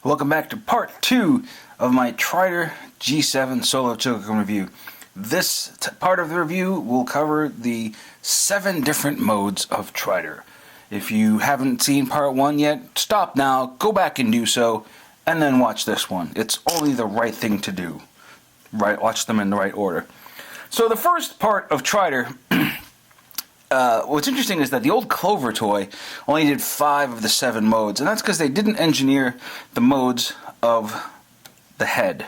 Welcome back to part 2 of my Tryder G7 solo Chogokin review. This part of the review will cover the 7 different modes of Tryder. If you haven't seen part 1 yet, stop now, go back and do so, and then watch this one. It's only the right thing to do. Right, watch them in the right order. So the first part of Tryder, what's interesting is that the old Clover toy only did 5 of the 7 modes, and that's because they didn't engineer the modes of the head.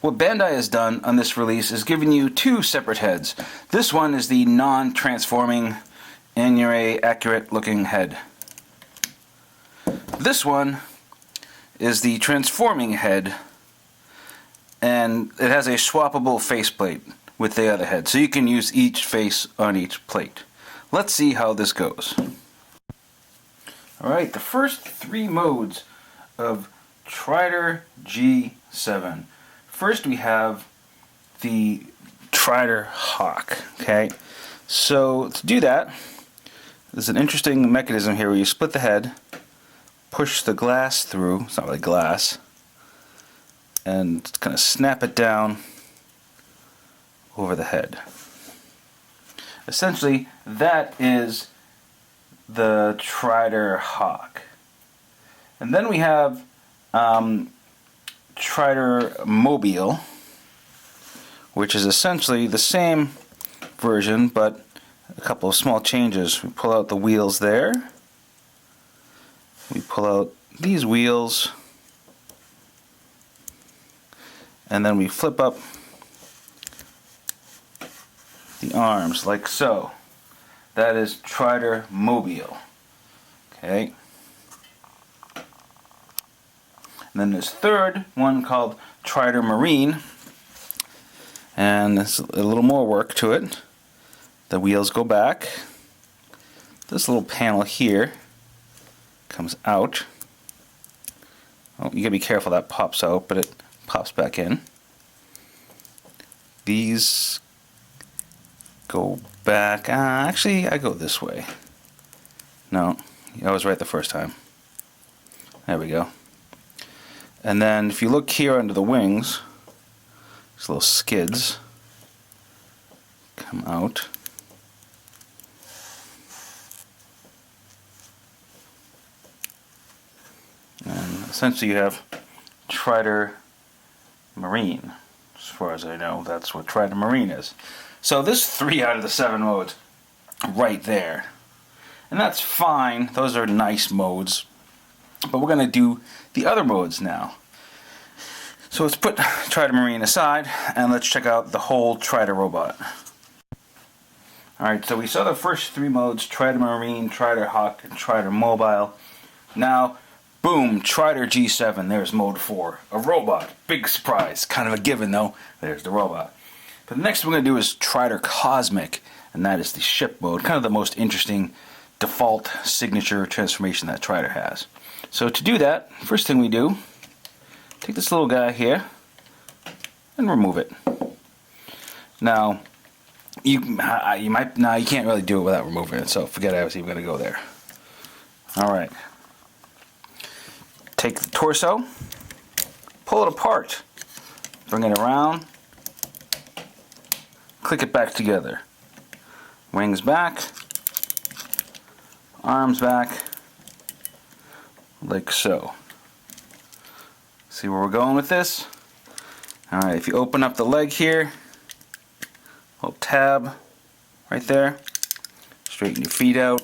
What Bandai has done on this release is given you 2 separate heads. This one is the non-transforming, Anure accurate looking head. This one is the transforming head, and it has a swappable faceplate with the other head, so you can use each face on each plate. Let's see how this goes. Alright, the first 3 modes of Tryder G7. First we have the Tryder Hawk. Okay, so to do that, there's an interesting mechanism here where you split the head, push the glass through, it's not really glass, and kind of snap it down over the head. Essentially, that is the Tryder Hawk. And then we have Tryder Mobile, which is essentially the same version, but a couple of small changes. We pull out the wheels there. We pull out these wheels. And then we flip up the arms like so. That is Tryder Mobile. Okay. And then this third one called Tryder Marine, and there's a little more work to it. The wheels go back. This little panel here comes out. Oh, you gotta be careful, that pops out, but it pops back in. These go back. Actually, I go this way. No, I was right the first time. There we go. And then if you look here under the wings, these little skids come out. And essentially you have Tryder Marine. As far as I know, that's what Tryder Marine is. So this 3 out of the 7 modes right there. And that's fine. Those are nice modes. But we're going to do the other modes now. So let's put Tryder Marine aside and let's check out the whole Tryder robot. Alright, so we saw the first 3 modes, Tryder Marine, Tryder Hawk, and Tryder Mobile. Now, boom, Tryder G7, there's mode 4. A robot. Big surprise. Kind of a given though. There's the robot. But the next we're going to do is Tryder Cosmic, and that is the ship mode. Kind of the most interesting default signature transformation that Tryder has. So to do that, first thing we do, take this little guy here and remove it. Now, you can't really do it without removing it, so forget I was even going to go there. Alright. Take the torso, pull it apart, bring it around, click it back together. Wings back, arms back, like so. See where we're going with this? Alright, if you open up the leg here, little tab right there, straighten your feet out,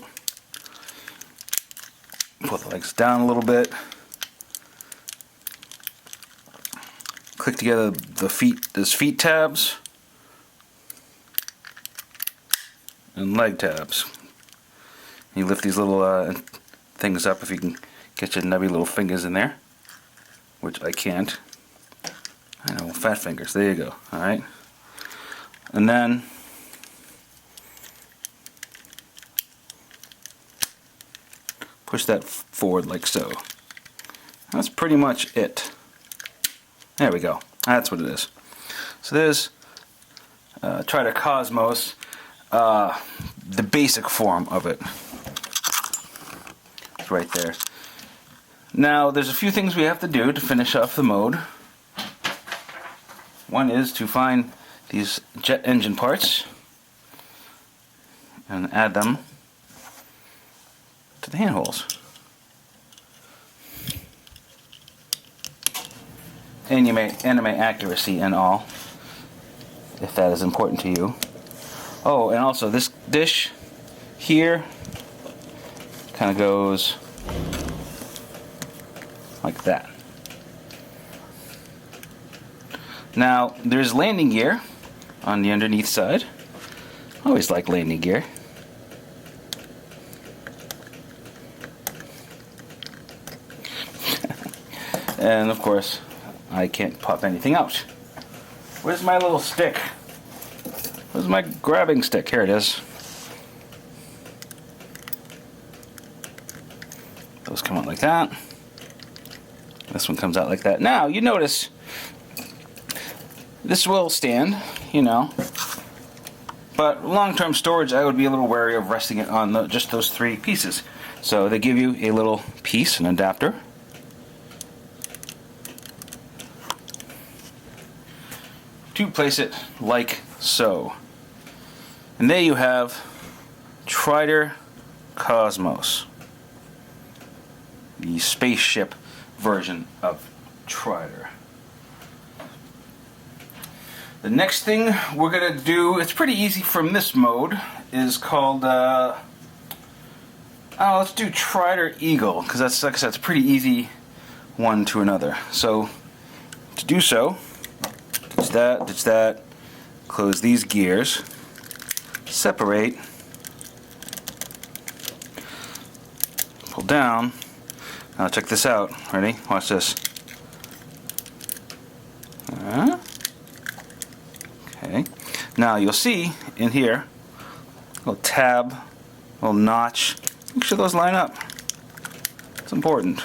pull the legs down a little bit, click together the feet, those feet tabs, and leg tabs. You lift these little things up if you can get your nubby little fingers in there, which I can't. I know, fat fingers. There you go. Alright. And then push that forward like so. That's pretty much it. There we go. That's what it is. So there's Tryder Cosmos. The basic form of it. It's right there. Now, there's a few things we have to do to finish off the mode. One is to find these jet engine parts and add them to the handholds. Anime accuracy and all, if that is important to you. Oh, and also this dish here kind of goes like that. Now, there's landing gear on the underneath side. I always like landing gear. And of course, I can't pop anything out. Where's my little stick? Where's my grabbing stick? Here it is. Those come out like that. This one comes out like that. Now, you notice this will stand, you know, but long-term storage, I would be a little wary of resting it on just those three pieces. So they give you a little piece, an adapter. To place it like so. And there you have Tryder Cosmos, the spaceship version of Tryder. The next thing we're going to do, it's pretty easy from this mode, is called, let's do Tryder Eagle, because that's, like I said, it's a pretty easy one to another. So, to do so, ditch that, close these gears, separate, pull down. Now check this out. Ready? Watch this. Okay. Now you'll see in here, a little tab, a little notch. Make sure those line up. It's important.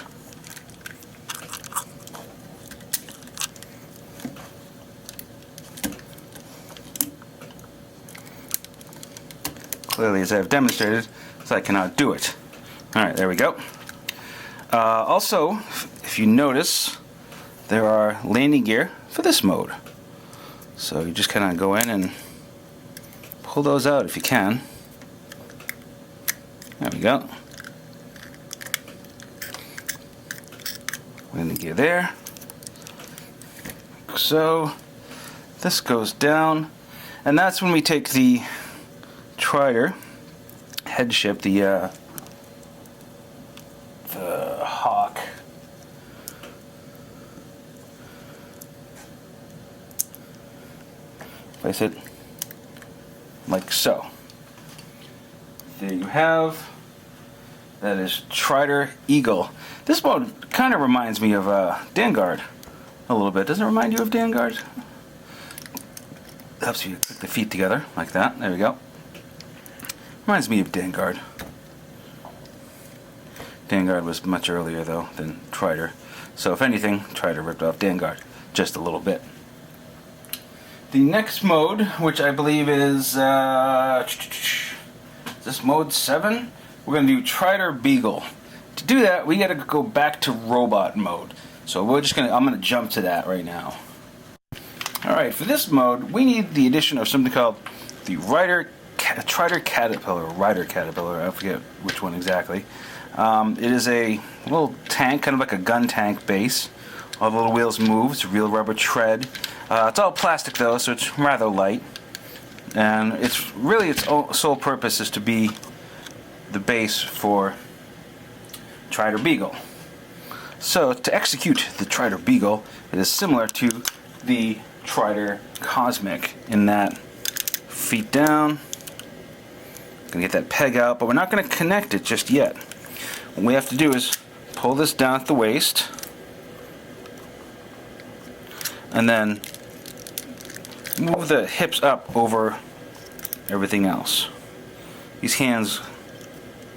Clearly, as I've demonstrated, so I cannot do it. Alright, there we go. Also, if you notice, there are landing gear for this mode. So you just kind of go in and pull those out if you can. There we go. Landing gear there. So this goes down, and that's when we take the Tryder headship, the Hawk. Place it like so. There you have. That is Tryder Eagle. This mode kind of reminds me of Vanguard a little bit. Doesn't it remind you of Vanguard? Helps you click the feet together like that. There we go. Reminds me of Vanguard. Vanguard was much earlier though than Tryder. So if anything, Tryder ripped off Vanguard just a little bit. The next mode, which I believe is this mode 7? We're going to do Tryder Beagle. To do that, we got to go back to robot mode. So I'm going to jump to that right now. Alright, for this mode, we need the addition of something called the Tryder Caterpillar, I forget which one exactly. It is a little tank, kind of like a gun tank base. All the little wheels move, it's a real rubber tread. It's all plastic though, so it's rather light. And it's really its sole purpose is to be the base for Tryder Beagle. So to execute the Tryder Beagle, it is similar to the Tryder Cosmic in that feet down. Gonna get that peg out, but we're not gonna connect it just yet. What we have to do is pull this down at the waist, and then move the hips up over everything else. These hands,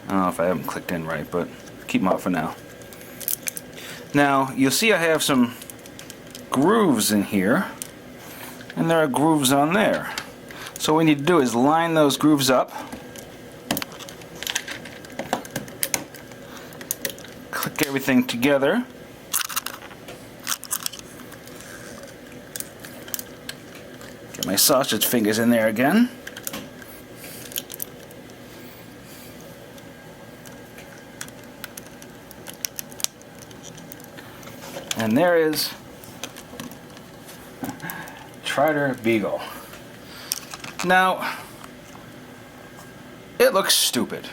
I don't know if I have them clicked in right, but keep them out for now. Now, you'll see I have some grooves in here, and there are grooves on there. So what we need to do is line those grooves up, click everything together. Get my sausage fingers in there again. And there is Tryder Beagle. Now, it looks stupid.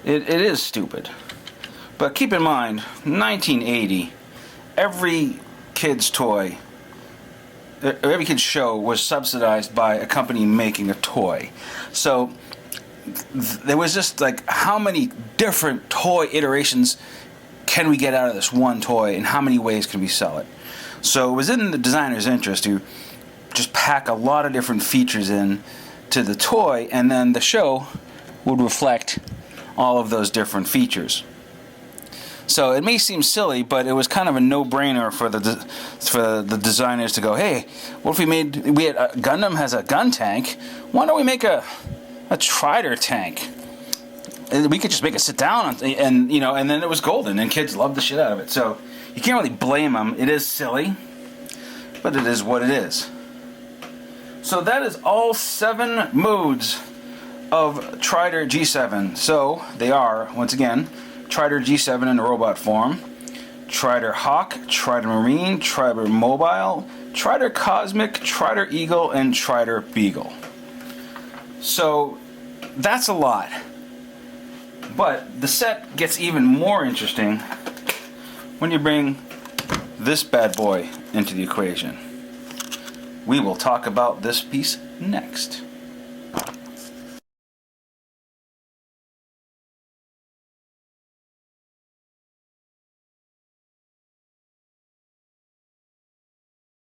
It is stupid. But keep in mind, 1980, every kid's toy, every kid's show was subsidized by a company making a toy. So there was just like, how many different toy iterations can we get out of this one toy, and how many ways can we sell it? So it was in the designer's interest to just pack a lot of different features in to the toy, and then the show would reflect all of those different features. So it may seem silly, but it was kind of a no-brainer for the designers to go, hey, what if we had Gundam has a gun tank, why don't we make a Tryder tank? We could just make it sit down, and you know, and then it was golden, and kids loved the shit out of it. So you can't really blame them. It is silly, but it is what it is. So that is all 7 modes of Tryder G7. So they are, once again, Tryder G7 in robot form, Tryder Hawk, Tryder Marine, Tryder Mobile, Tryder Cosmic, Tryder Eagle, and Tryder Beagle. So that's a lot. But the set gets even more interesting when you bring this bad boy into the equation. We will talk about this piece next.